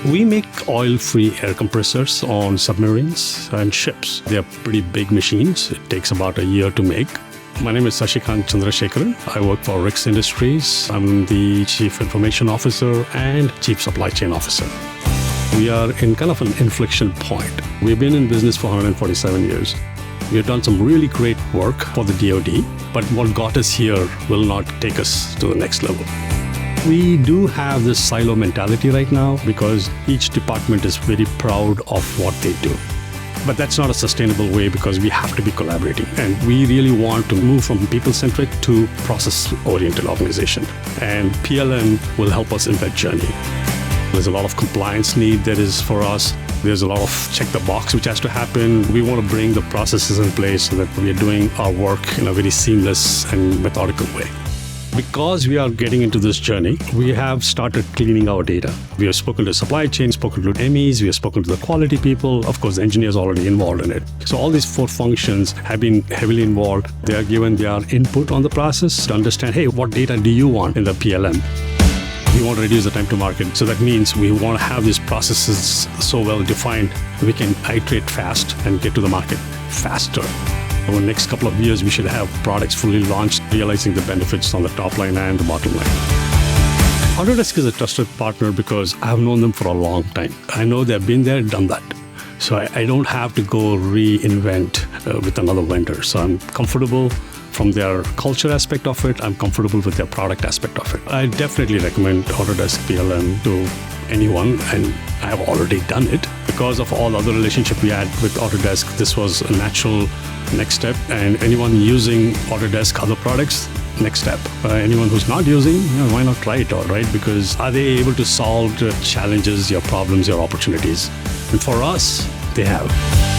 We make oil-free air compressors on submarines and ships. They are pretty big machines. It takes about a year to make. My name is Sashikant Chandrasekharan. I work for RIX Industries. I'm the Chief Information Officer and Chief Supply Chain Officer. We are in kind of an inflection point. We've been in business for 147 years. We have done some really great work for the DoD, but what got us here will not take us to the next level. We do have this silo mentality right now because each department is very proud of what they do. But that's not a sustainable way because we have to be collaborating. And we really want to move from people-centric to process-oriented organization. And PLM will help us in that journey. There's a lot of compliance need that is for us. There's a lot of check the box which has to happen. We want to bring the processes in place so that we are doing our work in a very seamless and methodical way. Because we are getting into this journey, we have started cleaning our data. We have spoken to supply chain, spoken to MEs, we have spoken to the quality people. Of course, the engineers are already involved in it. So all these 4 functions have been heavily involved. They are given their input on the process to understand, hey, what data do you want in the PLM? We want to reduce the time to market. So that means we want to have these processes so well defined, we can iterate fast and get to the market faster. Over the next couple of years, we should have products fully launched, realizing the benefits on the top line and the bottom line. Autodesk is a trusted partner because I've known them for a long time. I know they've been there, done that. So I don't have to go reinvent with another vendor. So I'm comfortable from their culture aspect of it. I'm comfortable with their product aspect of it. I definitely recommend Autodesk PLM to anyone, and I have already done it. Because of all the other relationship we had with Autodesk, this was a natural next step. And anyone using Autodesk other products, next step. Anyone who's not using, why not try it out, right? Because are they able to solve the challenges, your problems, your opportunities? And for us, they have.